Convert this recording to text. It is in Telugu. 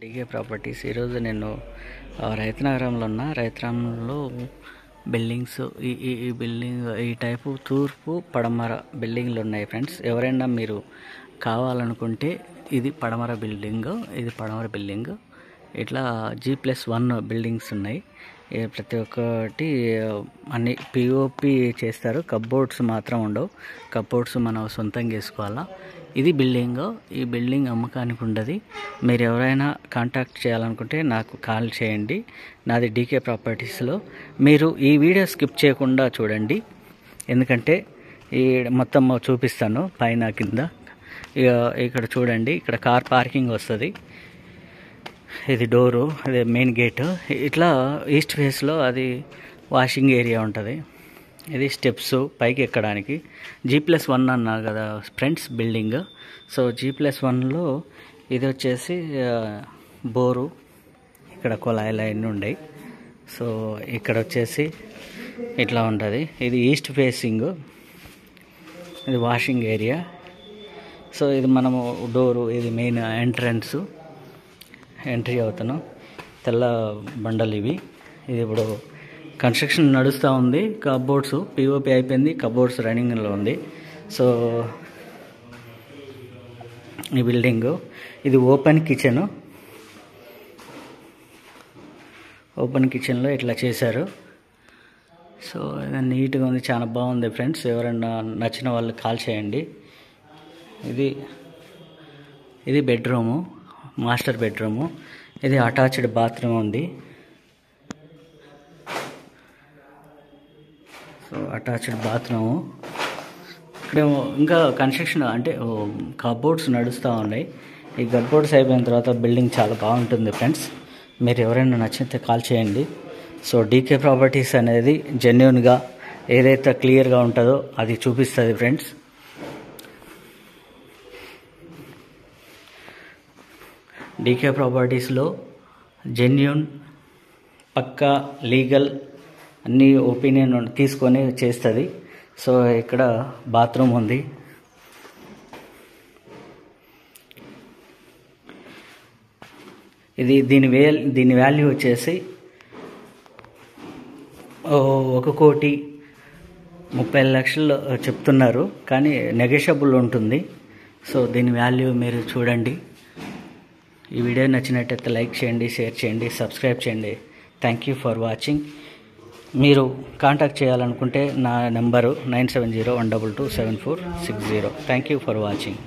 DK properties. ఈరోజు నేను రైతనగరంలో ఉన్న రైతనగరంలో బిల్డింగ్స్ ఈ బిల్డింగ్ ఈ టైపు తూర్పు పడమర బిల్డింగ్లు ఉన్నాయి ఫ్రెండ్స్. ఎవరైనా మీరు కావాలనుకుంటే ఇది పడమర బిల్డింగ్. ఇట్లా G+1 బిల్డింగ్స్ ఉన్నాయి. ప్రతి ఒక్కటి అన్ని పిఓపి చేస్తారు. కప్బోర్డ్స్ మాత్రం ఉండవు. కప్బోర్డ్స్ మనం సొంతంగా వేసుకోవాలా. ఇది ఈ బిల్డింగ్ అమ్మకానికి ఉండదు. మీరు ఎవరైనా కాంటాక్ట్ చేయాలనుకుంటే నాకు కాల్ చేయండి. నాది డీకే ప్రాపర్టీస్లో. మీరు ఈ వీడియో స్కిప్ చేయకుండా చూడండి, ఎందుకంటే ఈ మొత్తం చూపిస్తాను పైన కింద. ఇక్కడ చూడండి, ఇక్కడ కార్ పార్కింగ్ వస్తుంది. ఇది డోరు, అదే మెయిన్ గేటు. ఇట్లా ఈస్ట్ ఫేస్లో అది వాషింగ్ ఏరియా ఉంటుంది. ఇది స్టెప్స్ పైకి ఎక్కడానికి. G+1 అన్నా కదా ఫ్రెండ్స్ బిల్డింగ్. సో G+1లో ఇది వచ్చేసి బోరు, ఇక్కడ కుళాయిలు అవన్నీ ఉన్నాయి. సో ఇక్కడ వచ్చేసి ఇట్లా ఉంటుంది. ఇది ఈస్ట్ ఫేసింగ్, ఇది వాషింగ్ ఏరియా. సో ఇది మనము డోరు, ఇది మెయిన్ ఎంట్రీ అవుతాను. తెల్ల బండలు ఇవి. ఇది ఇప్పుడు కన్స్ట్రక్షన్ నడుస్తూ ఉంది. కప్బోర్డ్స్ పిఓపి అయిపోయింది, కప్బోర్డ్స్ రన్నింగ్లో ఉంది. సో ఈ బిల్డింగు ఇది ఓపెన్ కిచెన్లో ఇట్లా చేశారు. సో నీట్గా ఉంది, చాలా బాగుంది ఫ్రెండ్స్. ఎవరైనా నచ్చిన వాళ్ళు కాల్ చేయండి. ఇది బెడ్రూము, మాస్టర్ బెడ్రూము. ఇది అటాచ్డ్ బాత్రూమ్ ఉంది. So attached bathroom. ఇక్కడ ఇంకా కన్స్ట్రక్షన్ అంటే కప్బోర్డ్స్ నడుస్తూ ఉన్నాయి. ఈ కప్బోర్డ్స్ అయిపోయిన తర్వాత బిల్డింగ్ చాలా బాగుంటుంది ఫ్రెండ్స్. మీరు ఎవరైనా నచ్చితే కాల్ చేయండి. సో డీకే ప్రాపర్టీస్ అనేది జెన్యూన్గా ఏదైతే క్లియర్గా ఉంటుందో అది చూపిస్తుంది ఫ్రెండ్స్. డీకే ప్రాపర్టీస్లో జెన్యూన్, పక్కా, లీగల్ అన్ని ఒపీనియన్ తీసుకొని చేస్తుంది. సో ఇక్కడ బాత్రూమ్ ఉంది. దీని వాల్యూ వచ్చేసి 1,30,00,000 చెప్తున్నారు, కానీ నెగోషియబుల్ ఉంటుంది. సో దీని వాల్యూ మీరు చూడండి. ఈ వీడియో నచ్చినట్టయితే లైక్ చేయండి, షేర్ చేయండి, సబ్స్క్రైబ్ చేయండి. Thank you for watching. మీరు కాంటాక్ట్ చేయాలనుకుంటే నా number 9701227460. Thank you for watching.